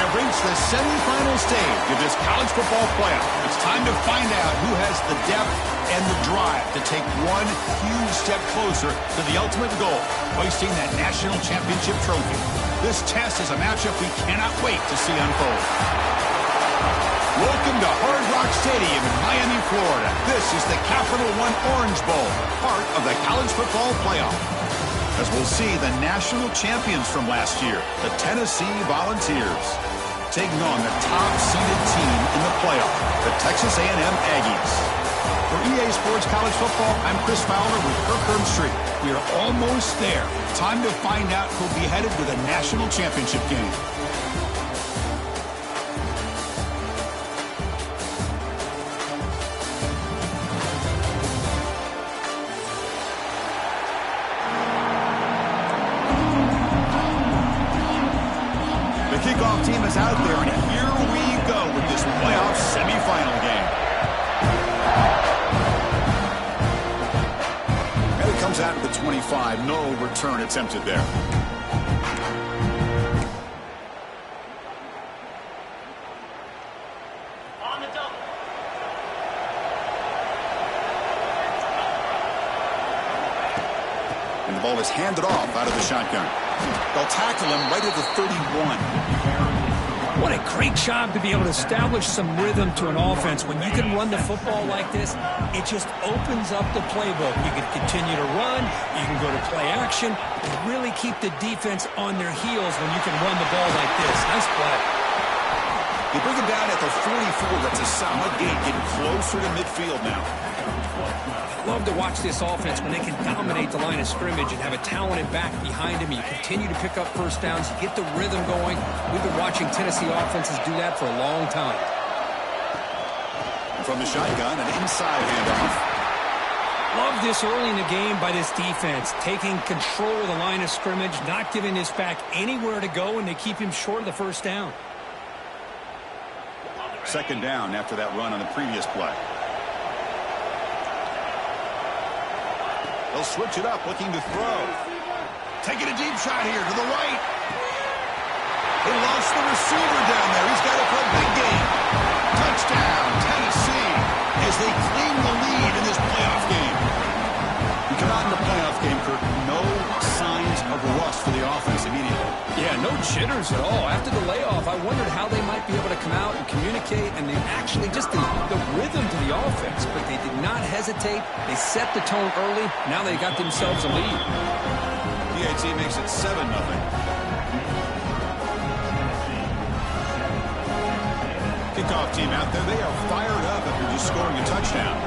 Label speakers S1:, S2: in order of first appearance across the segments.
S1: have reached the semifinal stage of this college football playoff. It's time to find out who has the depth and the drive to take one huge step closer to the ultimate goal, hoisting that national championship trophy. This test is a matchup we cannot wait to see unfold. Welcome to Hard Rock Stadium in Miami, Florida. This is the Capital One Orange Bowl, part of the college football playoff. As we'll see the national champions from last year, the Tennessee Volunteers, taking on the top-seeded team in the playoff, the Texas A&M Aggies. For EA Sports College Football, I'm Chris Fowler with Kirk Herbstreit. We are almost there. Time to find out who'll be headed to the national championship game. The kickoff team is out there, and here we go with this playoff semifinal game. And it comes out at the 25. No return attempted there.
S2: On the double.
S1: And the ball is handed off out of the shotgun. They'll tackle him right at the 31.
S3: What a great job to be able to establish some rhythm to an offense. When you can run the football like this, it just opens up the playbook. You can continue to run, you can go to play action, and really keep the defense on their heels when you can run the ball like this. Nice play.
S1: They bring him down at the 44. That's a solid gain, getting closer to midfield now.
S3: I love to watch this offense when they can dominate the line of scrimmage and have a talented back behind him. You continue to pick up first downs, you get the rhythm going. We've been watching Tennessee offenses do that for a long time.
S1: And from the shotgun, an inside handoff.
S3: Love this early in the game by this defense, taking control of the line of scrimmage, not giving this back anywhere to go, and they keep him short of the first down.
S1: Second down after that run on the previous play. They'll switch it up, looking to throw. Taking a deep shot here to the right. They lost the receiver down there. He's got it for a big gain. Touchdown, Tennessee, as they claim the lead in this playoff game. We come out in the playoff game, Kirk. No signs of rust for the offense immediately.
S3: Yeah, no jitters at all. After the layoff, I wondered how they might be able to come out and communicate, and they actually just the rhythm to the offense, but they did not hesitate. They set the tone early. Now they got themselves a lead.
S1: PAT makes it 7-0. Kickoff team out there. They are fired up after just scoring a touchdown.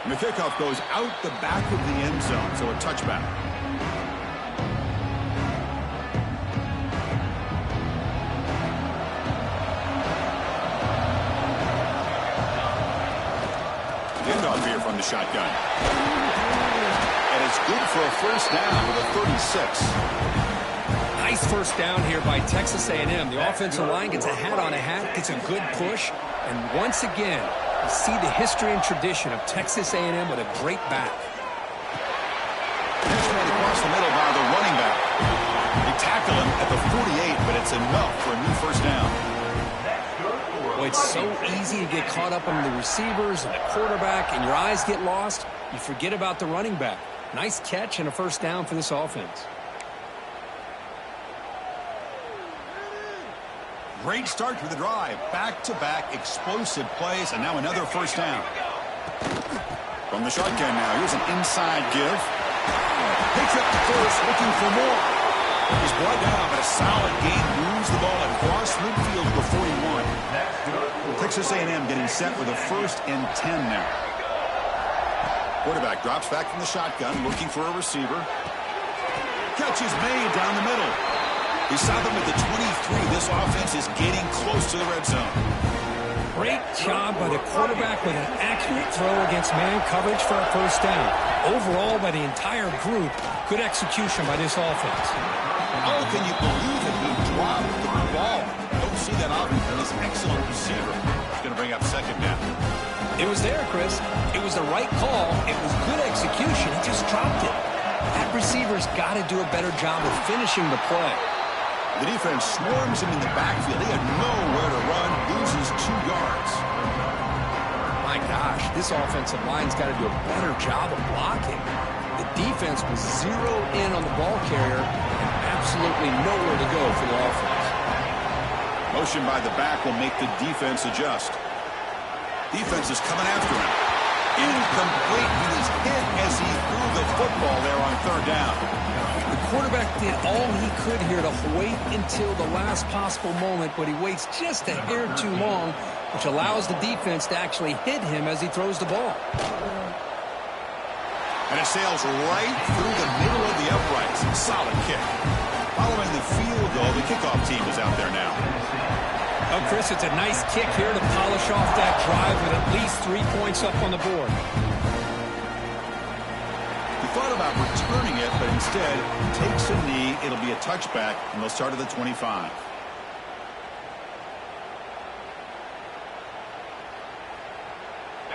S1: And the kickoff goes out the back of the end zone, so a touchback. Handoff here from the shotgun. And it's good for a first down with a 36.
S3: Nice first down here by Texas A&M. The offensive line gets a hat on a hat, gets a good push, and once again, you see the history and tradition of Texas A&M with a great back.
S1: Straight across the middle by the running back. They tackle him at the 48, but it's enough for a new first down.
S3: Well, it's so easy to get caught up on the receivers and the quarterback, and your eyes get lost. You forget about the running back. Nice catch and a first down for this offense.
S1: Great start to the drive. Back-to-back explosive plays, and now another first down. From the shotgun now, here's an inside give. Takes up the first, looking for more. He's brought down, but a solid gain moves the ball across midfield to the 41. Texas A&M getting set with a 1st and 10 now. Quarterback drops back from the shotgun, looking for a receiver. Catch is made down the middle. We saw them at the 23. This offense is getting close to the red zone.
S3: Great job by the quarterback with an accurate throw against man coverage for a first down. Overall, by the entire group, good execution by this offense.
S1: Oh, can you believe it? He dropped the ball. Don't see that often from this excellent receiver. He's going to bring up second down.
S3: It was there, Chris. It was the right call. It was good execution. He just dropped it. wide receiver's got to do a better job of finishing the play.
S1: The defense swarms him in the backfield. He had nowhere to run, loses 2 yards.
S3: My gosh, this offensive line's got to do a better job of blocking. The defense was zeroed in on the ball carrier and absolutely nowhere to go for the offense.
S1: Motion by the back will make the defense adjust. Defense is coming after him. Incomplete. He was hit as he threw the football there on 3rd down.
S3: The quarterback did all he could here to wait until the last possible moment, but he waits just a hair too long, which allows the defense to actually hit him as he throws the ball.
S1: And it sails right through the middle of the uprights. Solid kick. Following the field goal, the kickoff team is out there now.
S3: Oh, Chris, it's a nice kick here to polish off that drive with at least 3 points up on the board.
S1: He thought about returning it, but instead takes a knee. It'll be a touchback, and they'll start at the 25.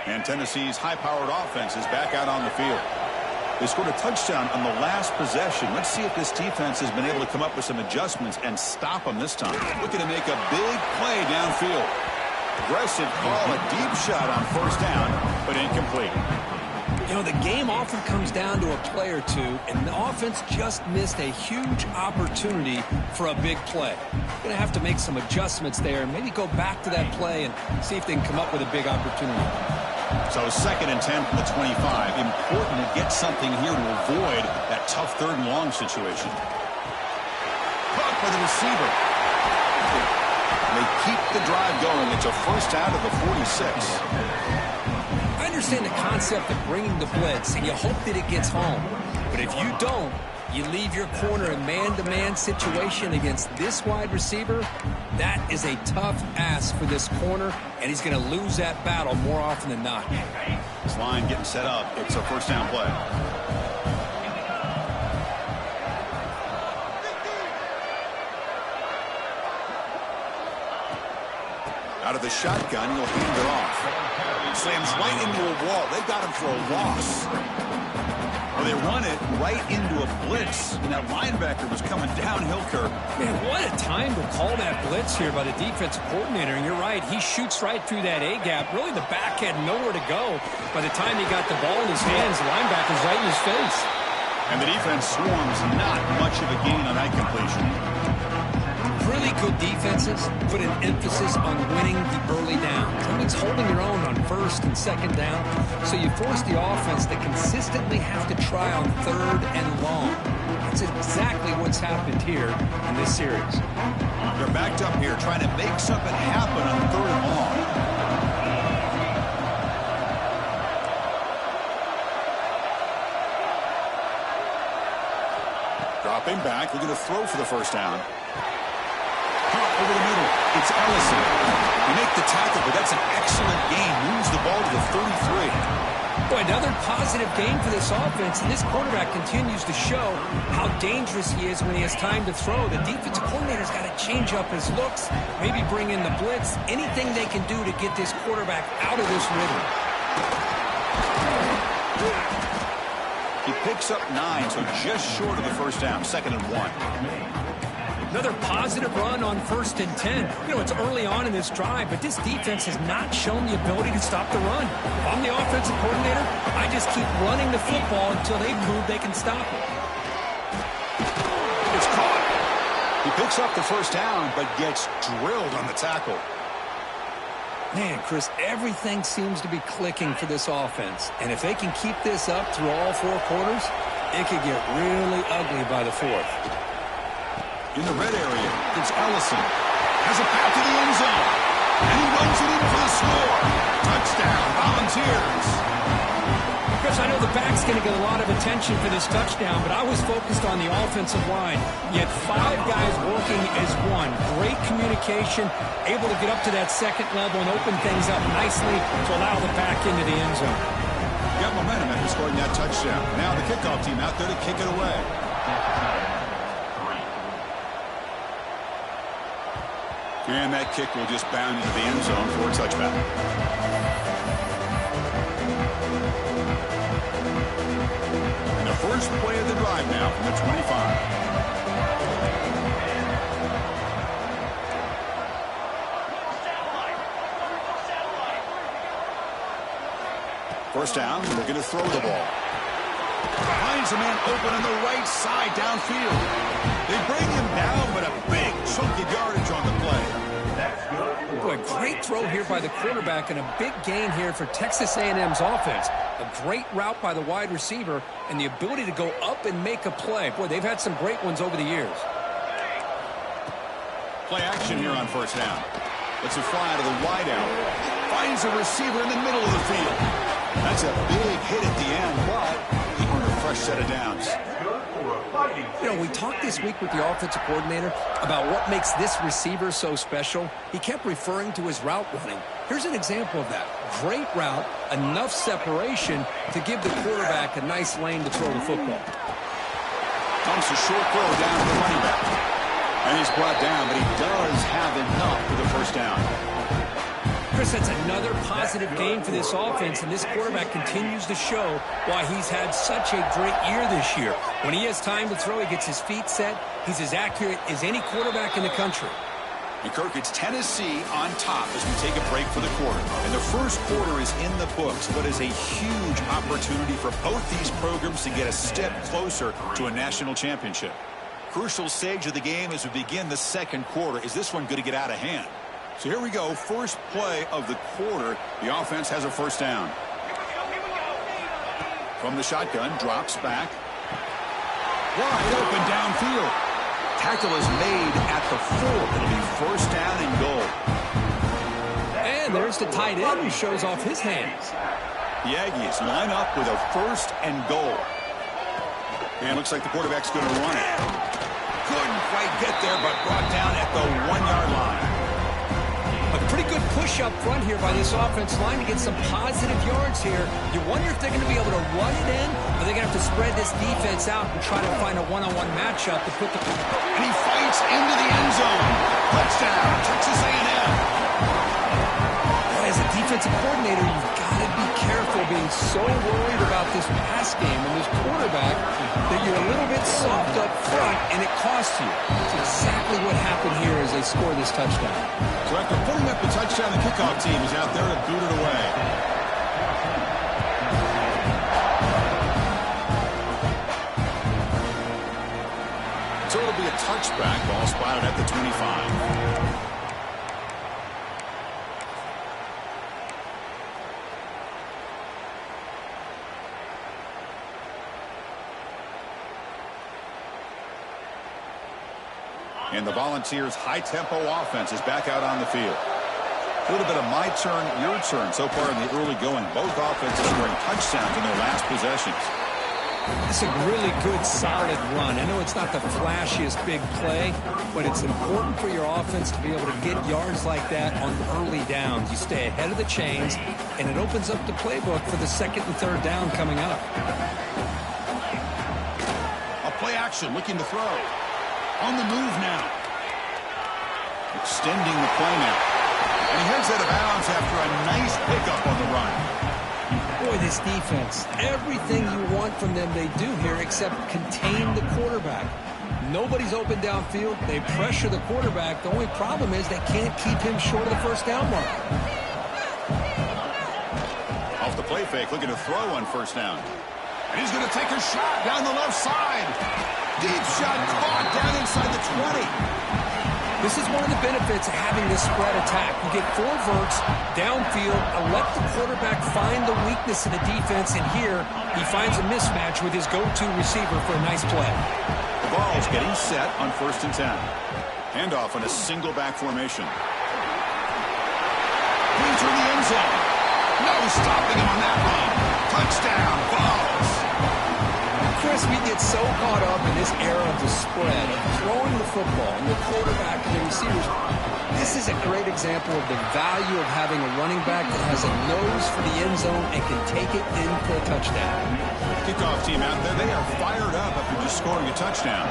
S1: And Tennessee's high-powered offense is back out on the field. They scored a touchdown on the last possession. Let's see if this defense has been able to come up with some adjustments and stop them this time. Looking to make a big play downfield. Aggressive call, a deep shot on 1st down, but incomplete.
S3: You know, the game often comes down to a play or two, and the offense just missed a huge opportunity for a big play. Going to have to make some adjustments there and maybe go back to that play and see if they can come up with a big opportunity.
S1: So 2nd and 10 from the 25. Important to get something here to avoid that tough 3rd and long situation. Caught by the receiver. They keep the drive going. It's a 1st out of the 46.
S3: I understand the concept of bringing the blitz, and you hope that it gets home. But if you don't, you leave your corner in man-to-man situation against this wide receiver. That is a tough ask for this corner, and he's going to lose that battle more often than not.
S1: This line getting set up. It's a 1st down play. Out of the shotgun, he'll hand it off. Slams right into a wall. They got him for a loss. Well, they run it right into a blitz, and that linebacker was coming downhill, Kirk.
S3: Man, what a time to call that blitz here by the defensive coordinator. And you're right, he shoots right through that A-gap. Really, the back had nowhere to go. By the time he got the ball in his hands, the linebacker's right in his face.
S1: And the defense swarms, not much of a gain on that completion.
S3: Really good defenses put an emphasis on winning the early downs. That means holding your own on 1st and 2nd down. So you force the offense to consistently have to try on 3rd and long. That's exactly what's happened here in this series.
S1: They're backed up here trying to make something happen on 3rd and long. Dropping back, looking to throw for the 1st down. Over the middle, it's Ellison. You make the tackle, but that's an excellent gain. Moves the ball to the 33.
S3: Boy, another positive game for this offense, and this quarterback continues to show how dangerous he is when he has time to throw. The defensive coordinator's got to change up his looks, maybe bring in the blitz, anything they can do to get this quarterback out of this rhythm.
S1: He picks up 9, so just short of the 1st down, 2nd and 1.
S3: Another positive run on 1st and 10. You know, it's early on in this drive, but this defense has not shown the ability to stop the run. If I'm the offensive coordinator, I just keep running the football until they prove they can stop it.
S1: It's caught. He picks up the 1st down, but gets drilled on the tackle.
S3: Man, Chris, everything seems to be clicking for this offense. And if they can keep this up through all 4 quarters, it could get really ugly by the 4th.
S1: In the red area, it's Ellison. Has a path to the end zone. And he runs it in for the score. Touchdown, Volunteers.
S3: Chris, I know the back's going to get a lot of attention for this touchdown, but I was focused on the offensive line. Yet 5 guys working as one. Great communication, able to get up to that 2nd level and open things up nicely to allow the back into the end zone.
S1: Got momentum after scoring that touchdown. Now the kickoff team out there to kick it away. And that kick will just bound into the end zone for a touchback. And the first first play of the drive now from the 25. First down, looking to throw the ball. Finds a man open on the right side downfield. They bring him down, but a big chunk of yardage on the play.
S3: Boy, great throw here by the quarterback and a big gain here for Texas A&M's offense. A great route by the wide receiver and the ability to go up and make a play. Boy, they've had some great ones over the years.
S1: Play action here on first down. Lets it fly out of the wideout. Finds a receiver in the middle of the field. That's a big hit at the end, but he earned a fresh set of downs.
S3: You know, we talked this week with the offensive coordinator about what makes this receiver so special. He kept referring to his route running. Here's an example of that. Great route, enough separation to give the quarterback a nice lane to throw the football.
S1: Dumps a short throw down to the running back. And he's brought down, but he does have enough for the first down.
S3: Chris, that's another positive game for this offense, and this quarterback continues to show why he's had such a great year this year. When he has time to throw, he gets his feet set. He's as accurate as any quarterback in the country.
S1: And Kirk, it's Tennessee on top as we take a break for the quarter. And the first quarter is in the books, but is a huge opportunity for both these programs to get a step closer to a national championship. Crucial stage of the game as we begin the second quarter. Is this one going to get out of hand? So here we go, first play of the quarter. The offense has a first down. From the shotgun, drops back. Wide open downfield. Tackle is made at the 4. It'll be first down and goal.
S3: And there's the tight end who shows off his hands.
S1: The Aggies line up with a first and goal. And looks like the quarterback's going to run it. Couldn't quite get there, but brought down at the 1-yard line.
S3: A pretty good push up front here by this offensive line to get some positive yards here. You wonder if they're going to be able to run it in, or they're going to have to spread this defense out and try to find a one-on-one matchup to put the...
S1: And he fights into the end zone. Touchdown, Texas A&M.
S3: As a defensive coordinator, you've got to be careful being so worried about this pass game and this quarterback that you're a little bit soft up front and it costs you. It's exactly what happened here as they score this touchdown.
S1: So after putting up the touchdown, the kickoff team is out there to boot it away. So it'll be a touchback, ball spotted at the 25. And the Volunteers' high-tempo offense is back out on the field. A little bit of my turn, your turn so far in the early going. Both offenses scoring touchdowns in their last possessions.
S3: It's a really good, solid run. I know it's not the flashiest big play, but it's important for your offense to be able to get yards like that on early downs. You stay ahead of the chains, and it opens up the playbook for the second and third down coming up.
S1: A play action, looking to throw. On the move now. Extending the play now. And he heads out of bounds after a nice pickup on the run.
S3: Boy, this defense, everything you want from them they do here except contain the quarterback. Nobody's open downfield. They pressure the quarterback. The only problem is they can't keep him short of the first down mark.
S1: Off the play fake, looking to throw on first down. And he's going to take a shot down the left side. Deep shot caught down inside the 20.
S3: This is one of the benefits of having this spread attack. You get 4 verts downfield and let the quarterback find the weakness in the defense, and here he finds a mismatch with his go-to receiver for a nice play.
S1: The ball's getting set on first and 10. Handoff on a single back formation. Into the end zone. No stopping him on that run. Touchdown, Vols.
S3: Chris, we get so caught up in this era of the spread, of throwing the football, and the quarterback and the receivers. This is a great example of the value of having a running back that has a nose for the end zone and can take it in for a touchdown.
S1: Kickoff team out there, they are fired up after just scoring a touchdown.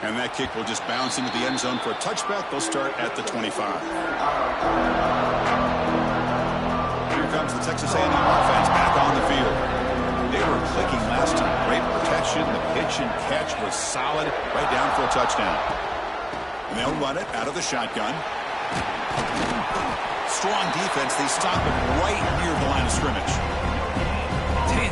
S1: And that kick will just bounce into the end zone for a touchback. They'll start at the 25. Here comes the Texas A&M offense. clicking last time. Great protection. The pitch and catch was solid. Right down for a touchdown. And they'll run it out of the shotgun. Strong defense. They stop it right near the line of scrimmage.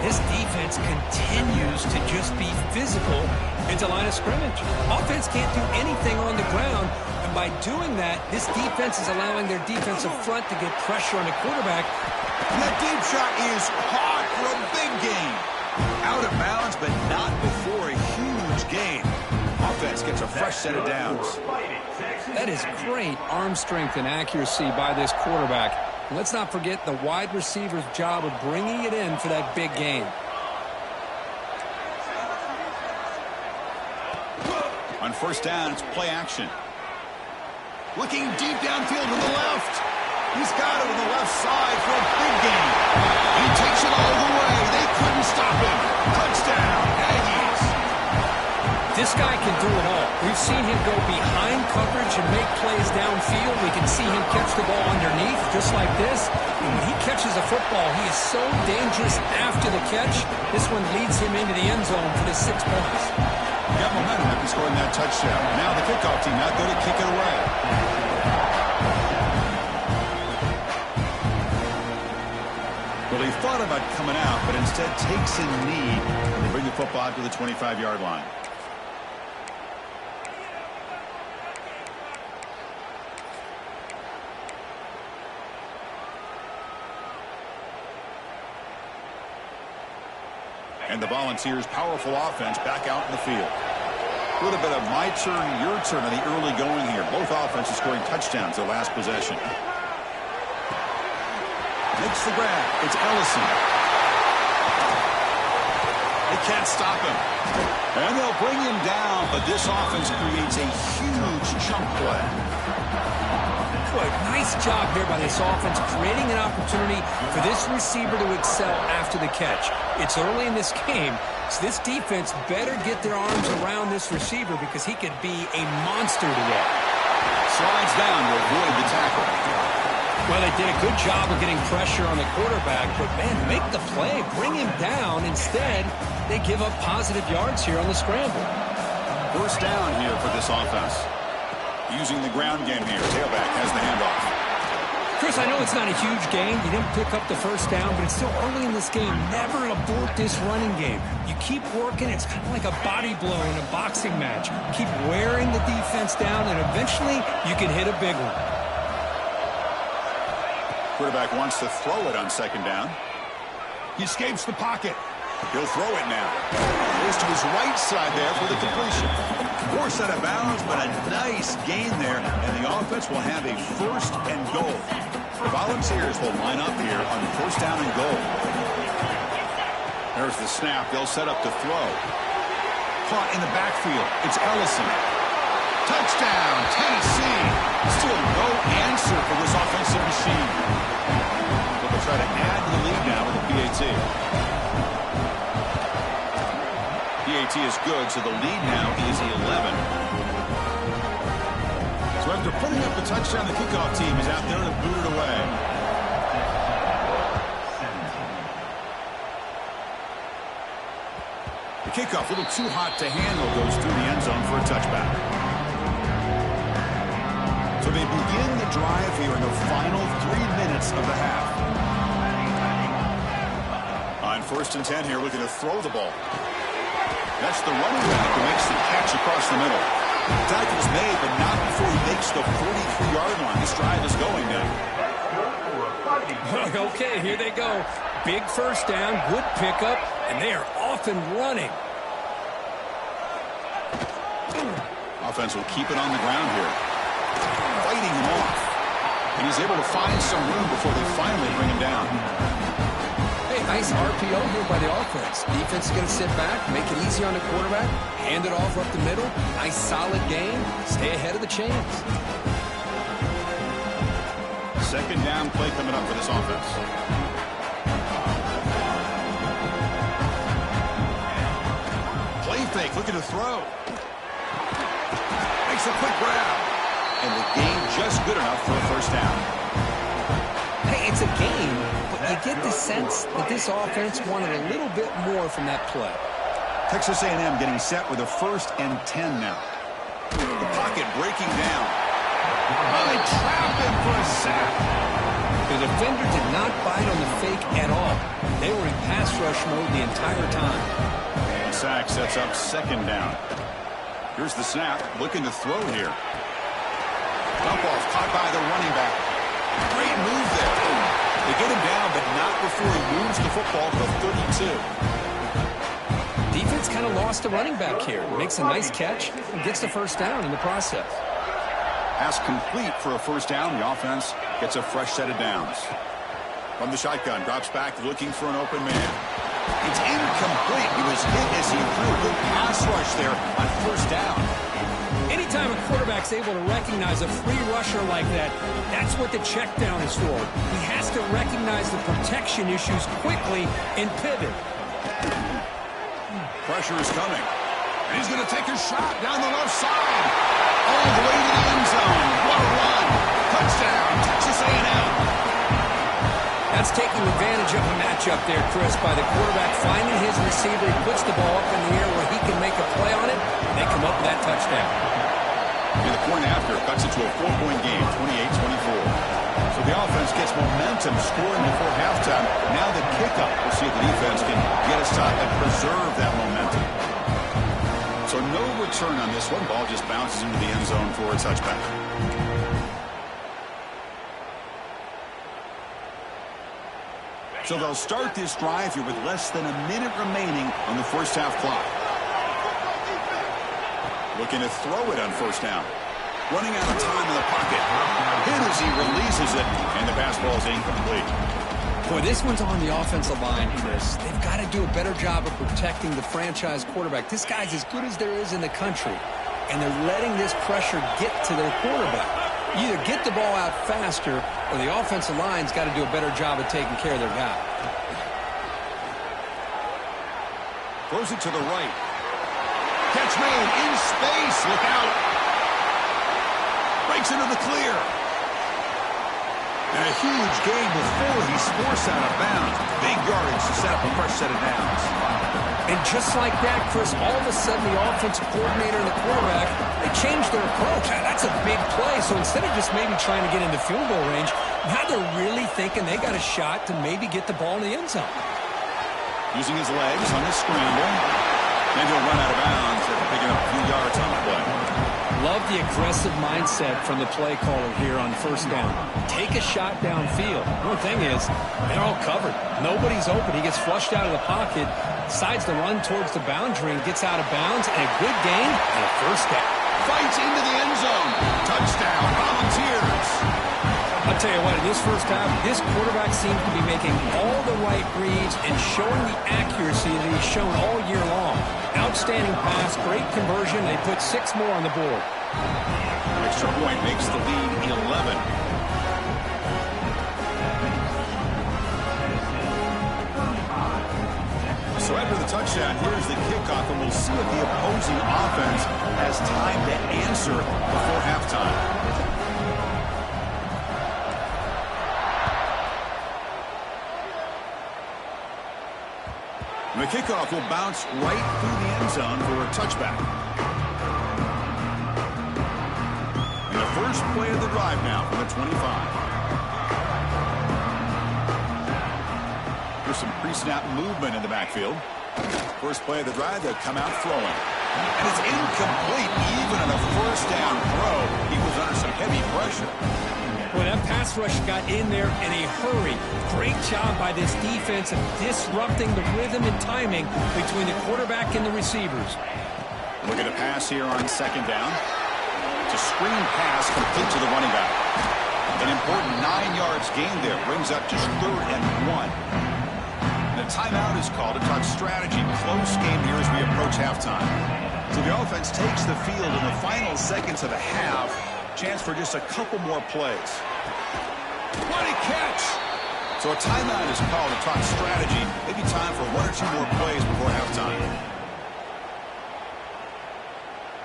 S3: This defense continues to just be physical into line of scrimmage. Offense can't do anything on the ground, and by doing that, this defense is allowing their defensive front to get pressure on the quarterback.
S1: And that deep shot is caught for a big gain. Out of bounds, but not before a huge gain. Offense gets a fresh set of downs.
S3: That is great arm strength and accuracy by this quarterback. And let's not forget the wide receiver's job of bringing it in for that big gain.
S1: On first down, it's play action. Looking deep downfield to the left. He's got it on the left side for a big gain. He takes it all the way. They couldn't stop him. Touchdown, Aggies.
S3: This guy can do it all. We've seen him go behind coverage and make plays downfield. We can see him catch the ball underneath, just like this. And when he catches a football, he is so dangerous after the catch. This one leads him into the end zone for the 6 points.
S1: Got momentum after scoring that touchdown. Now the kickoff team out there to kick it away. Well, he thought about coming out, but instead takes a knee to bring the football out to the 25-yard line. And the Volunteers' powerful offense back out in the field. A little bit of my turn, your turn in the early going here. Both offenses scoring touchdowns their last possession. Makes the grab. It's Ellison. They can't stop him. And they'll bring him down, but this offense creates a huge chunk play.
S3: Boy, nice job here by this offense, creating an opportunity for this receiver to excel after the catch. It's early in this game, so this defense better get their arms around this receiver because he could be a monster today.
S1: Slides down to avoid the tackle.
S3: Well, they did a good job of getting pressure on the quarterback, but, man, make the play, bring him down. Instead, they give up positive yards here on the scramble.
S1: First down here for this offense. Using the ground game here. Tailback has the handoff.
S3: Chris, I know it's not a huge gain. You didn't pick up the first down, but it's still early in this game. Never abort this running game. You keep working. It's kind of like a body blow in a boxing match. Keep wearing the defense down, and eventually you can hit a big one.
S1: Quarterback wants to throw it on second down. He escapes the pocket. He'll throw it now. Goes to his right side there for the completion. Forced out of bounds, but a nice gain there, and the offense will have a first and goal. The Volunteers will line up here on first down and goal. There's the snap. They'll set up to throw. Caught in the backfield. It's Ellison. Touchdown, Tennessee. Still no answer for this offensive machine. But they'll try to add to the lead now with the PAT. PAT is good, so the lead now is 11. So after putting up the touchdown, the kickoff team is out there to boot it away. The kickoff, a little too hot to handle, goes through the end zone for a touchback. So they begin the drive here in the final 3 minutes of the half. On first and 10 here, looking to throw the ball. That's the running back who makes the catch across the middle. Tackle's made, but not before he makes the 43-yard line. This drive is going now.
S3: Okay, here they go. Big first down, good pickup, and they are off and running.
S1: Offense will keep it on the ground here. Fighting him off. And he's able to find some room before they finally bring him down.
S3: Hey, nice RPO here by the offense. Defense is going to sit back, make it easy on the quarterback, hand it off up the middle. Nice solid game. Stay ahead of the chains.
S1: Second down play coming up for this offense. Play fake, looking to throw. Makes a quick grab. And the gain just good enough for a first down.
S3: Hey, it's a game, but you get the sense that this offense wanted a little bit more from that play.
S1: Texas A&M getting set with a 1st and 10 now. The pocket breaking down. Oh, they trap him for a sack.
S3: The defender did not bite on the fake at all. They were in pass rush mode the entire time.
S1: And sack sets up 2nd down. Here's the snap, looking to throw here. Dump off caught by the running back. Great move there. They get him down, but not before he moves the football to 32.
S3: Defense kind of lost a running back here. Makes a nice catch and gets the 1st down in the process.
S1: Pass complete for a 1st down. The offense gets a fresh set of downs. From the shotgun, drops back looking for an open man. It's incomplete. He was hit as he threw a good pass rush there on 1st down.
S3: Anytime a quarterback's able to recognize a free rusher like that, that's what the check down is for. He has to recognize the protection issues quickly and pivot.
S1: Pressure is coming. And he's going to take a shot down the left side. All the way to the end zone. What a run. Touchdown, Texas A&M.
S3: That's taking advantage of a matchup there, Chris, by the quarterback finding his receiver. He puts the ball up in the air where he can make a play on it, and they come up with that touchdown.
S1: And the point after cuts it to a 4-point game, 28-24. So the offense gets momentum scoring before halftime. Now the kickoff. We'll see if the defense can get a stop and preserve that momentum. So no return on this one. Ball just bounces into the end zone for a touchback. So they'll start this drive here with less than a minute remaining on the 1st half clock. Looking to throw it on 1st down. Running out of time in the pocket. Hit as he releases it, and the pass ball is incomplete.
S3: Boy, this one's on the offensive line, Chris. They've got to do a better job of protecting the franchise quarterback. This guy's as good as there is in the country, and they're letting this pressure get to their quarterback. You either get the ball out faster, or the offensive line's got to do a better job of taking care of their guy.
S1: Throws it to the right. Catch made in space. Look out. Breaks into the clear. And a huge gain before he's forced out of bounds. Big yardage to set up a fresh set of downs.
S3: And just like that, Chris, all of a sudden the offensive coordinator and the quarterback, they changed their approach. That's a big play. So instead of just maybe trying to get into field goal range, now they're really thinking they got a shot to maybe get the ball in the end zone.
S1: Using his legs on his scramble. And he'll run out of bounds after picking up a few yards on the play.
S3: Love the aggressive mindset from the play caller here on 1st down. Take a shot downfield. The only thing is, they're all covered. Nobody's open. He gets flushed out of the pocket, decides to run towards the boundary and gets out of bounds, and a good gain and a 1st down.
S1: Fights into the end zone. Touchdown, Volunteers.
S3: I'll tell you what, in this 1st half, this quarterback seems to be making all the right reads and showing the accuracy that he's shown all year long. Outstanding pass, great conversion. They put 6 more on the board.
S1: Extra point makes the lead 11. So after the touchdown, here's the kickoff, and we'll see if the opposing offense has time to answer before halftime. The kickoff will bounce right through the end zone for a touchback. And the first play of the drive now from the 25. There's some pre-snap movement in the backfield. First play of the drive, they'll come out throwing. And it's incomplete. Even on a 1st down throw, he was under some heavy pressure.
S3: Boy, that pass rush got in there in a hurry. Great job by this defense of disrupting the rhythm and timing between the quarterback and the receivers.
S1: Look at the pass here on 2nd down. It's a screen pass complete to the running back. An important 9 yards gain there brings up just 3rd and 1. The timeout is called to talk strategy. Close game here as we approach halftime. So the offense takes the field in the final seconds of the half. Chance for just a couple more plays. What a catch! So a timeout is called to talk strategy. Maybe time for 1 or 2 more plays before halftime.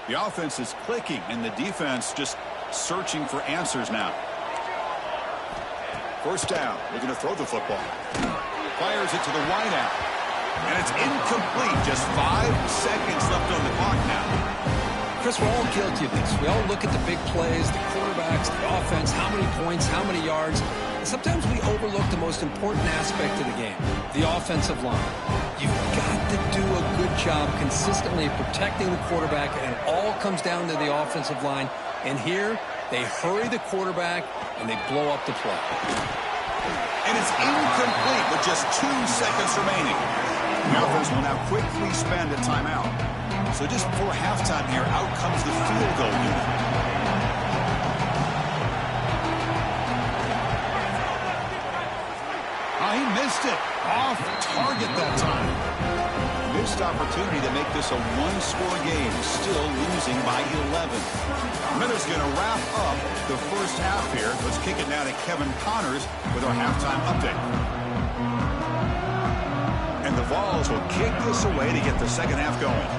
S1: The offense is clicking, and the defense just searching for answers now. First down, looking to throw the football. Fires it to the wideout. And it's incomplete. Just 5 seconds left on the clock now.
S3: Chris, we're all guilty of this. We all look at the big plays, the quarterbacks, the offense, how many points, how many yards. And sometimes we overlook the most important aspect of the game, the offensive line. You've got to do a good job consistently protecting the quarterback, and it all comes down to the offensive line. And here, they hurry the quarterback, and they blow up the play.
S1: And it's incomplete with just 2 seconds remaining. The offense will now quickly spend a timeout. So just before halftime here, out comes the field goal unit. Oh, he missed it. Off target that time. Missed opportunity to make this a 1-score game. Still losing by 11. Miller's going to wrap up the first half here. Let's kick it now to Kevin Connors with our halftime update. And the Vols will kick this away to get the second half going.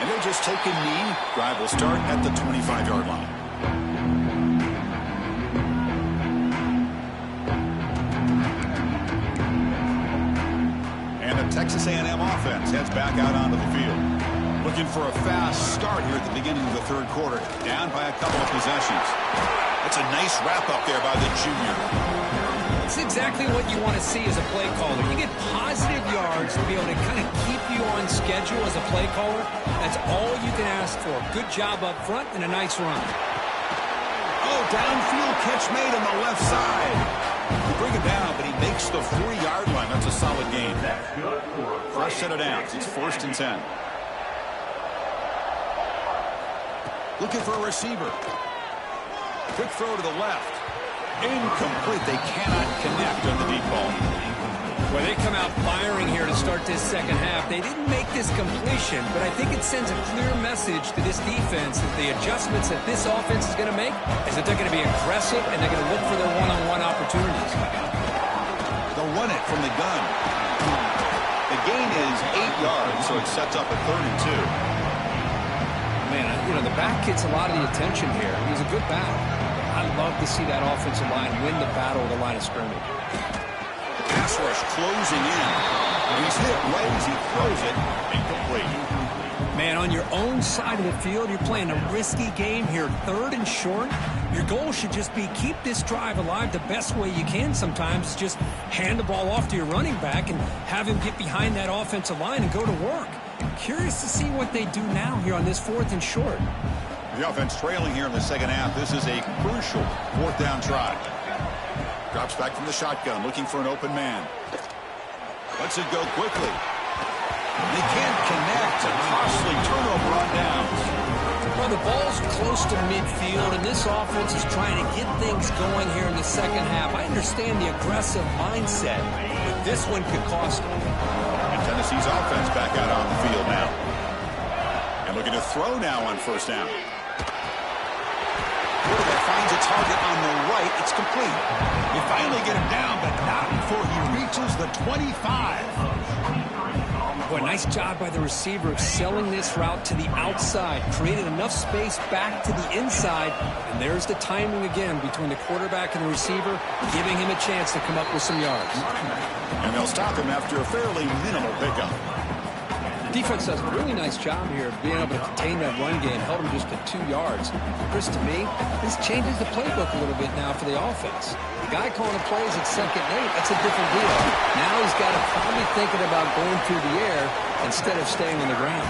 S1: And they'll just take a knee. Drive will start at the 25-yard line. And the Texas A&M offense heads back out onto the field. Looking for a fast start here at the beginning of the third quarter. Down by a couple of possessions. That's a nice wrap-up there by the junior.
S3: It's exactly what you want to see as a play caller. You get positive yards to be able to kind of keep you on schedule as a play caller. That's all you can ask for. Good job up front and a nice run.
S1: Oh, downfield catch made on the left side. You bring him down, but he makes the 3-yard line. That's a solid gain. Fresh set of downs. It's 1st and 10. Looking for a receiver. Quick throw to the left. Incomplete. They cannot connect on the deep ball.
S3: Well, they come out firing here to start this second half. They didn't make this completion, but I think it sends a clear message to this defense that the adjustments that this offense is going to make is that they're going to be aggressive and they're going to look for their one-on-one opportunities.
S1: They'll run it from the gun. The gain is 8 yards, so it sets up a 3rd and 2.
S3: Man, you know, the back gets a lot of the attention here. It was a good battle. I love to see that offensive line win the battle of the line of scrimmage.
S1: The pass rush closing in. He's hit right as he throws it. Incomplete.
S3: Man, on your own side of the field, you're playing a risky game here. 3rd and short. Your goal should just be keep this drive alive the best way you can sometimes. Just hand the ball off to your running back and have him get behind that offensive line and go to work. Curious to see what they do now here on this 4th and short.
S1: The offense trailing here in the second half. This is a crucial 4th down try. Drops back from the shotgun, looking for an open man. Lets it go quickly. They can't connect. A costly turnover on downs.
S3: Well, the ball's close to midfield, and this offense is trying to get things going here in the second half. I understand the aggressive mindset, but this one could cost them.
S1: And Tennessee's offense back out on the field now. And looking to throw now on 1st down. Quarterback finds a target on the right. It's complete. They finally get him down, but not before he reaches the 25.
S3: Boy, nice job by the receiver of selling this route to the outside. Created enough space back to the inside. And there's the timing again between the quarterback and the receiver, giving him a chance to come up with some yards.
S1: And they'll stop him after a fairly minimal pickup.
S3: Defense does a really nice job here of being able to contain that run game, held him just to 2 yards. Chris, to me, this changes the playbook a little bit now for the offense. The guy calling the plays at 2nd and 8, that's a different deal. Now he's got to probably thinking about going through the air instead of staying on the ground.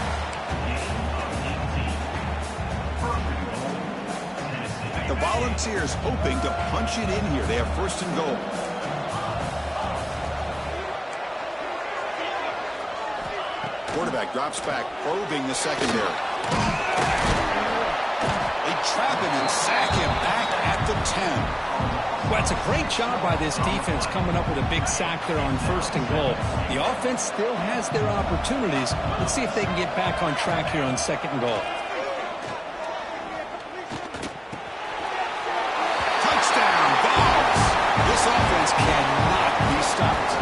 S1: The Volunteers hoping to punch it in here. They have 1st and goal. Quarterback drops back, probing the secondary. They trap him and sack him back at the 10.
S3: Well, it's a great job by this defense coming up with a big sack there on 1st and goal. The offense still has their opportunities. Let's see if they can get back on track here on 2nd and goal.
S1: Touchdown, Vols! This offense cannot be stopped.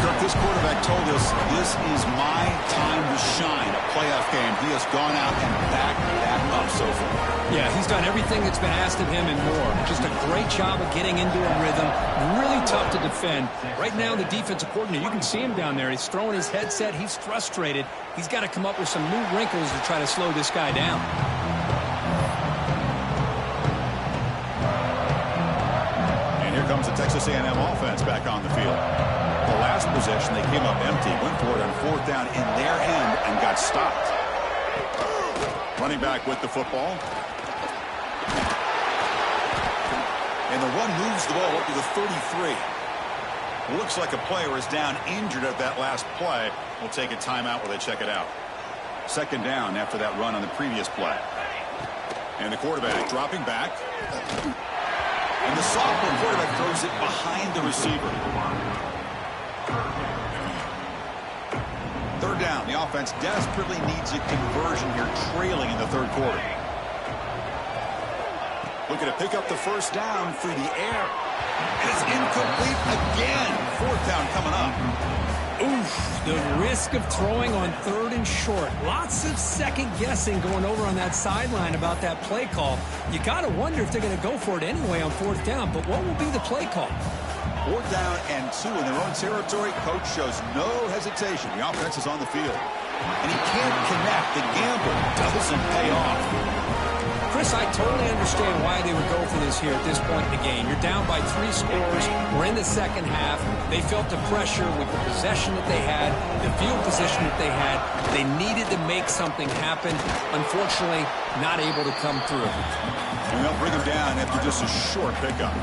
S1: Kirk, this quarterback told us this is my time to to shine a playoff game. He has gone out and backed that up so far.
S3: Yeah, he's done everything that's been asked of him and more. Just a great job of getting into a rhythm. Really tough to defend. Right now, the defensive coordinator, you can see him down there. He's throwing his headset. He's frustrated. He's got to come up with some new wrinkles to try to slow this guy down.
S1: And here comes the Texas A&M offense back on the field. The last possession, they came up empty, went for it on fourth down in their end and got stopped. Running back with the football. And the run moves the ball up to the 33. Looks like a player is down injured at that last play. We'll take a timeout while they check it out. Second down after that run on the previous play. And the quarterback dropping back. And the sophomore quarterback throws it behind the receiver. Third down. The offense desperately needs a conversion here, trailing in the third quarter. Looking to pick up the first down through the air. And it's incomplete again. Fourth down coming up.
S3: Oof, the risk of throwing on third and short. Lots of second guessing going over on that sideline about that play call. You got to wonder if they're going to go for it anyway on fourth down. But what will be the play call?
S1: Fourth down and 2 in their own territory. Coach shows no hesitation. The offense is on the field. And he can't connect. The gamble doesn't pay off.
S3: Chris, I totally understand why they would go for this here at this point in the game. You're down by 3 scores. We're in the second half. They felt the pressure with the possession that they had, the field position that they had. They needed to make something happen. Unfortunately, not able to come through.
S1: And they'll bring him down after just a short pickup.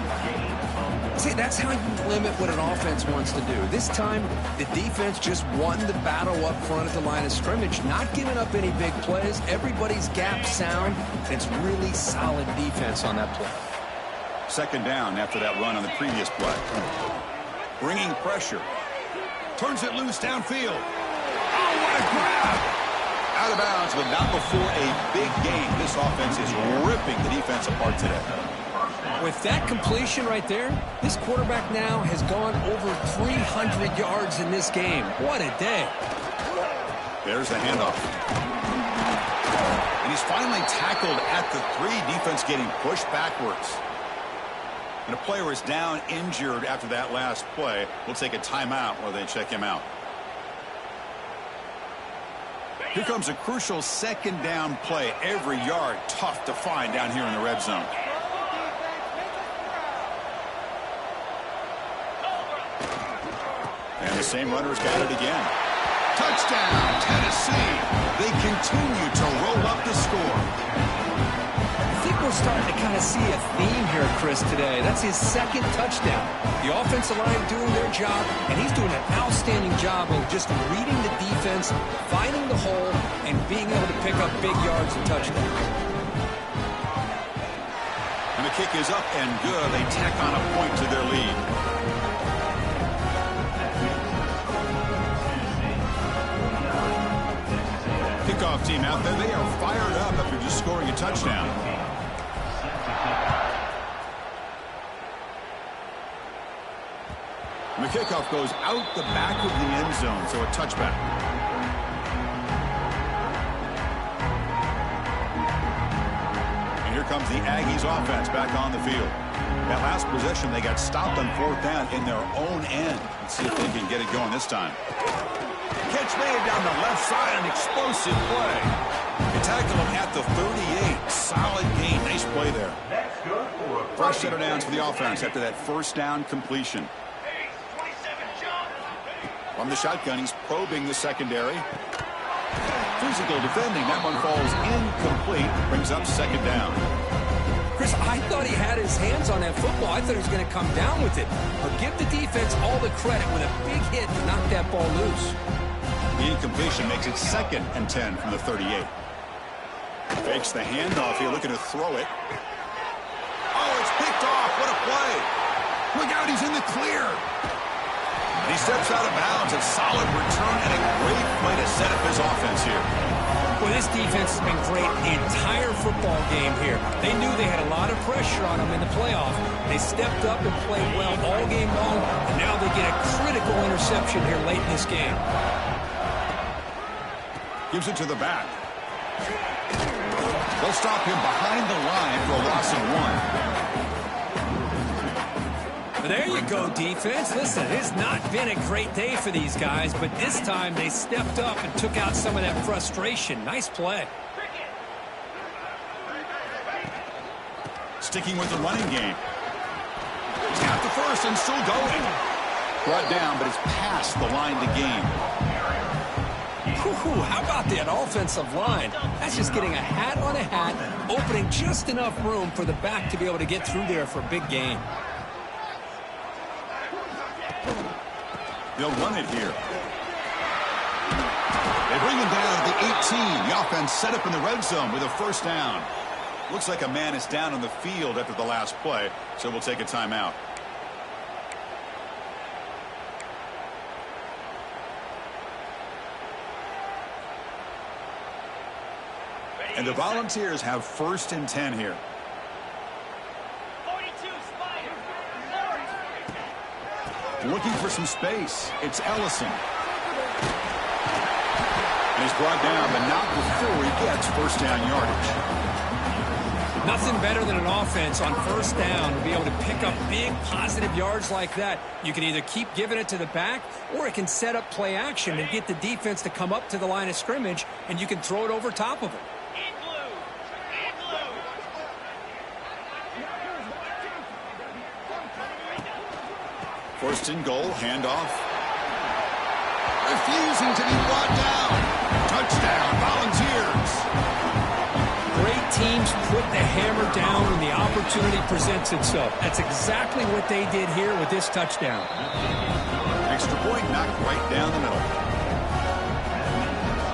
S3: See, that's how you limit what an offense wants to do. This time, the defense just won the battle up front at the line of scrimmage, not giving up any big plays. Everybody's gap sound. It's really solid defense on that play.
S1: Second down after that run on the previous play. Bringing pressure. Turns it loose downfield. Oh, what a grab! Out of bounds, but not before a big game. This offense is ripping the defense apart today.
S3: With that completion right there, this quarterback now has gone over 300 yards in this game. What a day.
S1: There's the handoff. And he's finally tackled at the 3. Defense getting pushed backwards. And a player is down injured after that last play. We'll take a timeout while they check him out. Here comes a crucial second down play. Every yard tough to find down here in the red zone. And the same runner's got it again. Touchdown, Tennessee. They continue to roll up the score.
S3: I think we're starting to kind of see a theme here, Chris, today. That's his second touchdown. The offensive line doing their job, and he's doing an outstanding job of just reading the defense, finding the hole, and being able to pick up big yards and touchdowns.
S1: And the kick is up and good. They tack on a point to their lead. Kickoff team out there. They are fired up after just scoring a touchdown. And the kickoff goes out the back of the end zone, so a touchback. And here comes the Aggies offense back on the field. That last possession, they got stopped on fourth down in their own end. Let's see if they can get it going this time. Catch made down the left side, an explosive play. They tackle him at the 38. Solid gain. Nice play there. Fresh set of downs for the offense after that first down completion. From the shotgun, he's probing the secondary. Physical defending. That one falls incomplete. Brings up second down.
S3: Chris, I thought he had his hands on that football. I thought he was going to come down with it. But give the defense all the credit with a big hit to knock that ball loose.
S1: The incompletion makes it 2nd and 10 from the 38. Fakes the handoff here, looking to throw it. Oh, it's picked off. What a play. Look out, he's in the clear. And he steps out of bounds. A solid return and a great play to set up his offense here.
S3: Well, this defense has been great the entire football game here. They knew they had a lot of pressure on them in the playoff. They stepped up and played well all game long, and now they get a critical interception here late in this game.
S1: Gives it to the back. They'll stop him behind the line for a loss of 1.
S3: There you go, defense. Listen, it has not been a great day for these guys, but this time they stepped up and took out some of that frustration. Nice play.
S1: Sticking with the running game. He's got the first and still going. Brought down, but it's past the line to gain.
S3: How about that offensive line? That's just getting a hat on a hat, opening just enough room for the back to be able to get through there for a big gain.
S1: They'll run it here. They bring him down at the 18. The offense set up in the red zone with a first down. Looks like a man is down on the field after the last play, so we'll take a timeout. And the Volunteers have 1st and 10 here.
S2: 42 Spider.
S1: Looking for some space. It's Ellison. And he's brought down, but not before he gets first down yardage.
S3: Nothing better than an offense on first down to be able to pick up big positive yards like that. You can either keep giving it to the back, or it can set up play action and get the defense to come up to the line of scrimmage, and you can throw it over top of it.
S1: First and goal, handoff. Refusing to be brought down. Touchdown, Volunteers.
S3: Great teams put the hammer down when the opportunity presents itself. That's exactly what they did here with this touchdown.
S1: Extra point knocked right down the middle.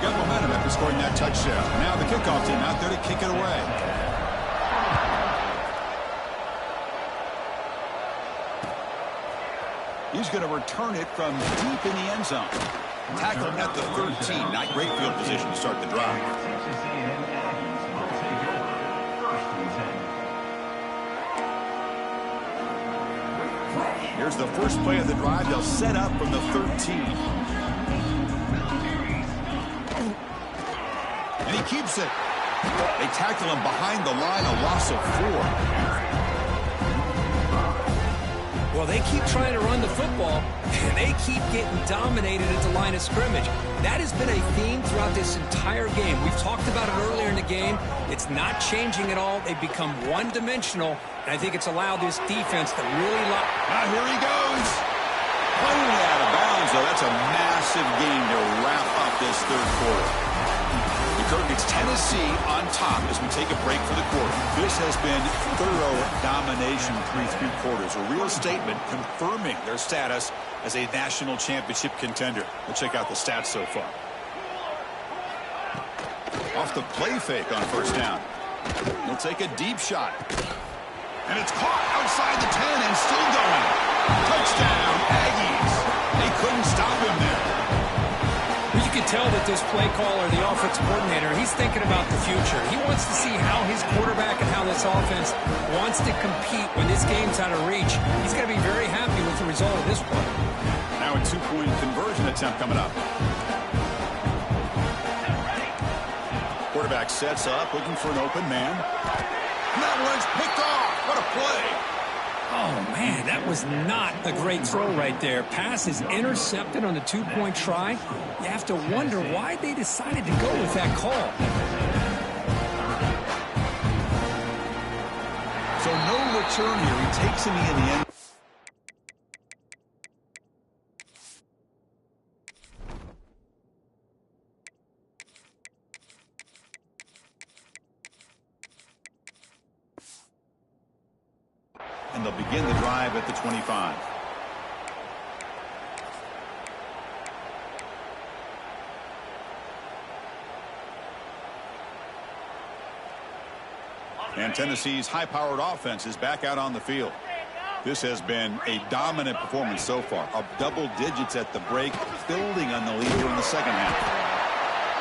S1: Got momentum after scoring that touchdown. Now the kickoff team out there to kick it away. He's going to return it from deep in the end zone. Tackled at the 13. Not great field position to start the drive. Here's the first play of the drive. They'll set up from the 13. And he keeps it. They tackle him behind the line, a loss of 4.
S3: Well, they keep trying to run the football, and they keep getting dominated at the line of scrimmage. That has been a theme throughout this entire game. We've talked about it earlier in the game. It's not changing at all. They've become one-dimensional, and I think it's allowed this defense to really lock.
S1: Here he goes. Playing out of bounds, though. That's a massive game to wrap up this third quarter. It's Tennessee on top as we take a break for the quarter. This has been thorough domination through 3 quarters. A real statement confirming their status as a national championship contender. Let's check out the stats so far. Off the play fake on first down. He'll take a deep shot. And it's caught outside the 10 and still going. Touchdown, Aggies. They couldn't stop him there.
S3: You can tell that this play caller, the offensive coordinator, he's thinking about the future. He wants to see how his quarterback and how this offense wants to compete when this game's out of reach. He's going to be very happy with the result of this play.
S1: Now a 2-point conversion attempt coming up. Quarterback sets up, looking for an open man. And that one's picked off. What a play.
S3: Oh, man, that was not a great throw right there. Pass is intercepted on the 2-point try. You have to wonder why they decided to go with that call.
S1: So no return here. He takes him in the end. And they'll begin the drive at the 25. And Tennessee's high-powered offense is back out on the field. This has been a dominant performance so far. Up double digits at the break, building on the lead here in the second half.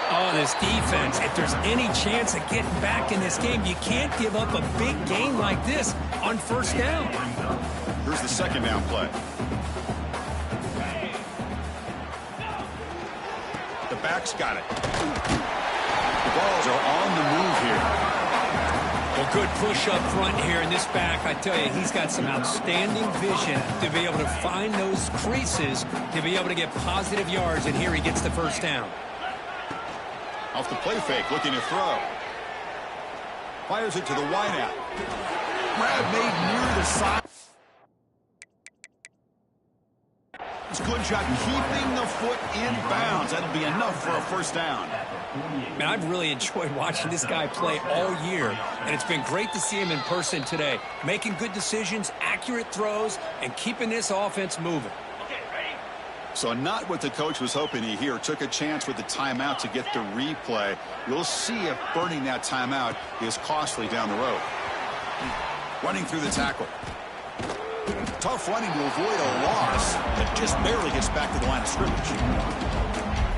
S3: Oh, this defense, if there's any chance of getting back in this game, you can't give up a big gain like this on first down.
S1: Here's the second down play. The back's got it. The balls are on the move here.
S3: Well, good push up front here in this back. I tell you, he's got some outstanding vision to be able to find those creases, to be able to get positive yards, and here he gets the first down.
S1: Off the play fake, looking to throw. Fires it to the wideout. Grab made near the side. It's a good job keeping the foot in bounds. That'll be enough for a first down.
S3: Man, I've really enjoyed watching this guy play all year, and it's been great to see him in person today. Making good decisions, accurate throws, and keeping this offense moving.
S1: So not what the coach was hoping to hear. Took a chance with the timeout to get the replay. We'll see if burning that timeout is costly down the road. Running through the tackle. Tough running to avoid a loss, but just barely gets back to the line of scrimmage.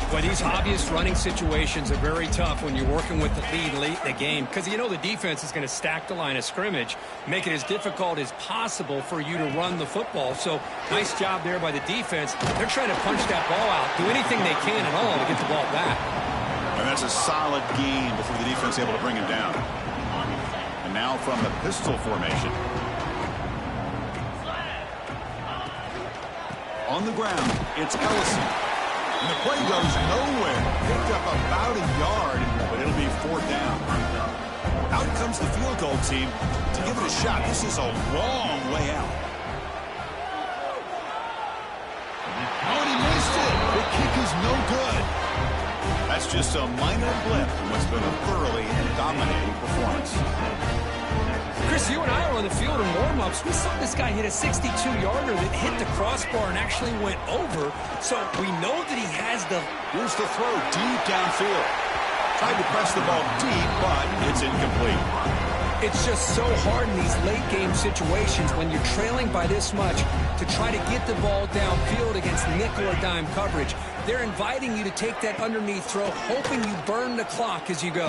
S3: Well, these obvious running situations are very tough when you're working with the lead late in the game, because you know the defense is going to stack the line of scrimmage, make it as difficult as possible for you to run the football. So nice job there by the defense. They're trying to punch that ball out, do anything they can at all to get the ball back.
S1: And that's a solid gain before the defense is able to bring him down. And now from the pistol formation. On the ground, it's Ellison. And the play goes nowhere. Picked up about a yard, but it'll be fourth down. Out comes the field goal team to give it a shot. This is a long way out. Oh, and he missed it. The kick is no good. That's just a minor blip in what's been a thoroughly dominating performance.
S3: Chris, you and I were on the field in warm-ups. We saw this guy hit a 62-yarder that hit the crossbar and actually went over. So we know that he has the...
S1: Here's the throw deep downfield. Tried to press the ball deep, but it's incomplete.
S3: It's just so hard in these late-game situations when you're trailing by this much to try to get the ball downfield against nickel or dime coverage. They're inviting you to take that underneath throw, hoping you burn the clock as you go.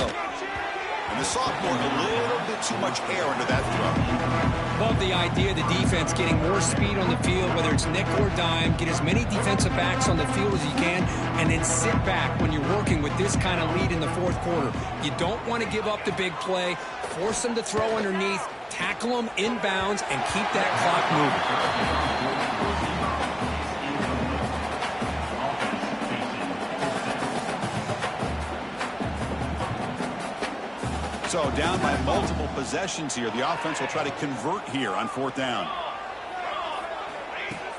S1: And the sophomore, a little bit too much air under that throw.
S3: Love the idea of the defense getting more speed on the field, whether it's nickel or dime, get as many defensive backs on the field as you can, and then sit back when you're working with this kind of lead in the fourth quarter. You don't want to give up the big play, force them to throw underneath, tackle them inbounds, and keep that clock moving.
S1: So down by multiple possessions here. The offense will try to convert here on fourth down.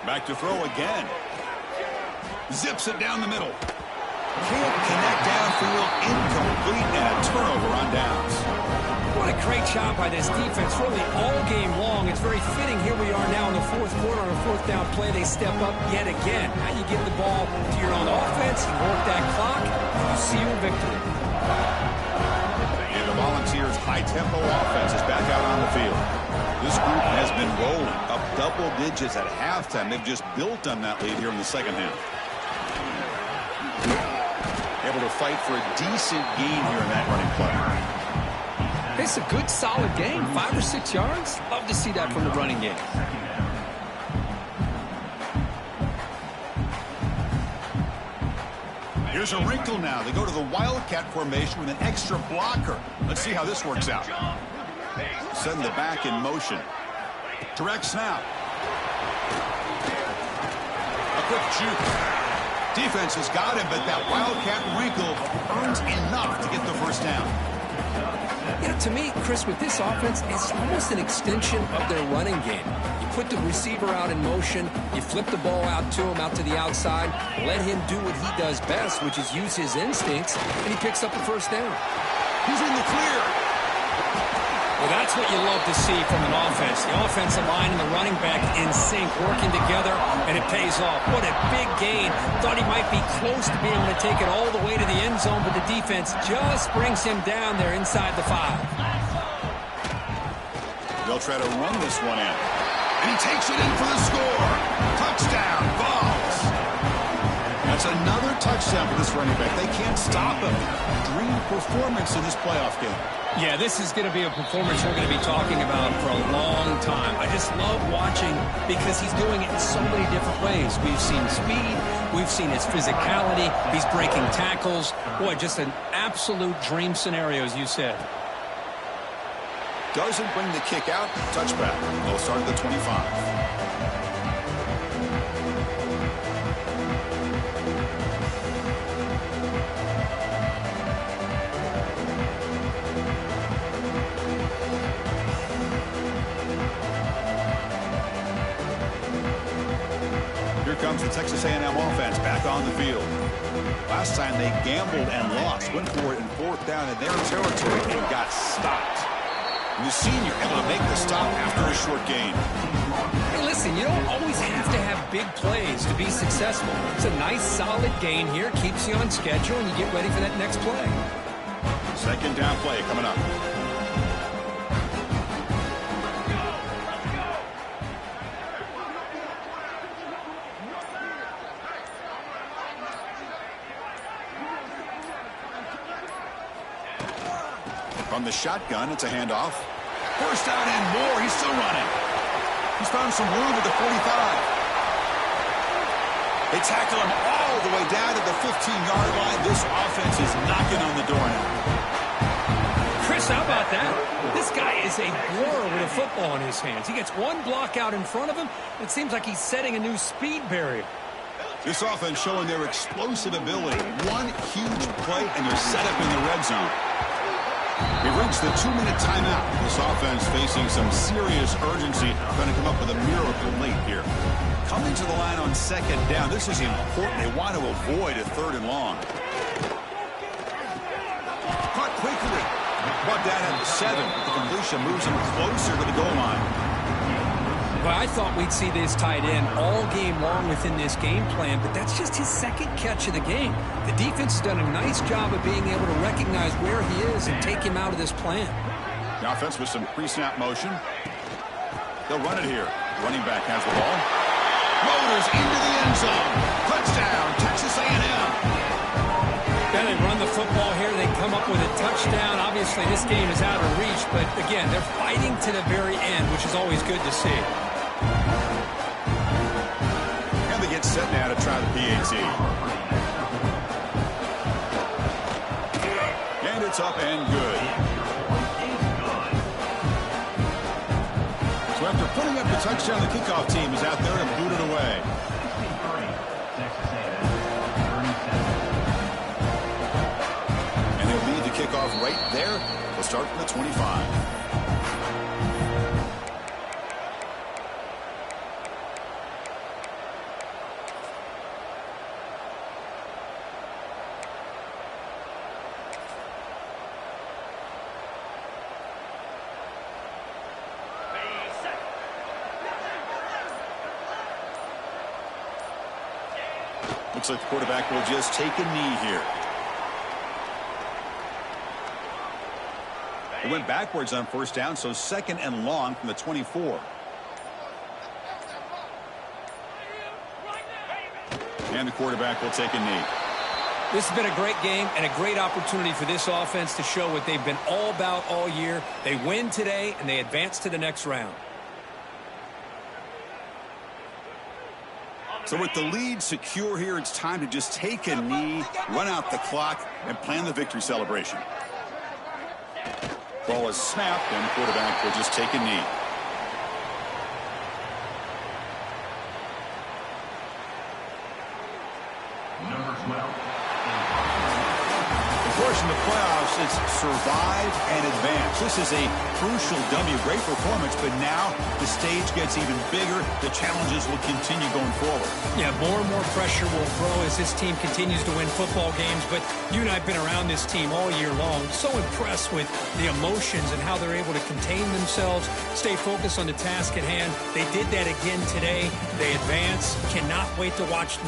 S1: Back to throw again. Zips it down the middle. Can't connect downfield. Incomplete, and a turnover on downs.
S3: What a great job by this defense, really all game long. It's very fitting. Here we are now in the fourth quarter on a fourth down play. They step up yet again. Now you give the ball to your own offense, you work that clock, and you see your victory.
S1: The Volunteers' high-tempo offense is back out on the field. This group has been rolling up double digits at halftime. They've just built on that lead here in the second half. Able to fight for a decent gain here in that running play.
S3: It's a good, solid game. 5 or 6 yards. Love to see that from the running game.
S1: Here's a wrinkle now. They go to the Wildcat formation with an extra blocker. Let's see how this works out. Send the back in motion. Direct snap. A quick juke. Defense has got him, but that Wildcat wrinkle earns enough to get the first down.
S3: You know, to me, Chris, with this offense, it's almost an extension of their running game. You put the receiver out in motion, you flip the ball out to him, out to the outside, let him do what he does best, which is use his instincts, and he picks up the first down.
S1: He's in the clear.
S3: Well, that's what you love to see from an offense. The offensive line and the running back in sync, working together, and it pays off. What a big gain. Thought he might be close to being able to take it all the way to the end zone, but the defense just brings him down there inside the 5.
S1: They'll try to run this one in. And he takes it in for the score. Touchdown, Vols. That's another touchdown for this running back. They can't stop him. Dream performance in this playoff game.
S3: Yeah, this is going to be a performance we're going to be talking about for a long time. I just love watching because he's doing it in so many different ways. We've seen speed. We've seen his physicality. He's breaking tackles. Boy, just an absolute dream scenario, as you said.
S1: Doesn't bring the kick out. Touchback. They'll start at the 25. Comes the Texas A&M offense back on the field. Last time they gambled and lost. Went for it in 4th down in their territory and got stopped. And the senior able to make the stop after a short gain.
S3: Hey, listen, you don't always have to have big plays to be successful. It's a nice, solid gain here. Keeps you on schedule, and you get ready for that next play.
S1: 2nd down play coming up. From the shotgun, it's a handoff. 1st down and more. He's still running. He's found some room at the 45. They tackle him all the way down to the 15-yard line. This offense is knocking on the door now.
S3: Chris, how about that? This guy is a blur with a football in his hands. He gets one block out in front of him. It seems like he's setting a new speed barrier.
S1: This offense showing their explosive ability. One huge play, and they're set up in the red zone. We've reached the 2-minute timeout. This offense facing some serious urgency, trying to come up with a miracle late here. Coming to the line on 2nd down. This is important. They want to avoid a 3rd and long. Caught quickly. Brought down at the 7. The completion moves him closer to the goal line.
S3: Well, I thought we'd see this tight end all game long within this game plan, but that's just his 2nd catch of the game. The defense has done a nice job of being able to recognize where he is and take him out of this plan.
S1: The offense with some pre-snap motion. They'll run it here. Running back has the ball. Motors into the end zone. Touchdown, Texas A&M.
S3: Then they run the football here. They come up with a touchdown. Obviously, this game is out of reach, but again, they're fighting to the very end, which is always good to see.
S1: And they get set now to try the PAT. And it's up and good. So after putting up the touchdown, the kickoff team is out there and boot it away. And they'll lead the kickoff right there. They'll start from the 25. Looks like the quarterback will just take a knee here. It went backwards on 1st down, so 2nd and long from the 24. And the quarterback will take a knee.
S3: This has been a great game and a great opportunity for this offense to show what they've been all about all year. They win today, and they advance to the next round.
S1: So with the lead secure here, it's time to just take a knee, run out the clock, and plan the victory celebration. Ball is snapped, and the quarterback will just take a knee. Number 12. Of course, in the playoffs, it's survive and advance. This is a crucial W. Great performance, but now the stage gets even bigger. The challenges will continue going forward.
S3: Yeah, more and more pressure will grow as this team continues to win football games. But you and I have been around this team all year long. So impressed with the emotions and how they're able to contain themselves, stay focused on the task at hand. They did that again today. They advance. Cannot wait to watch them.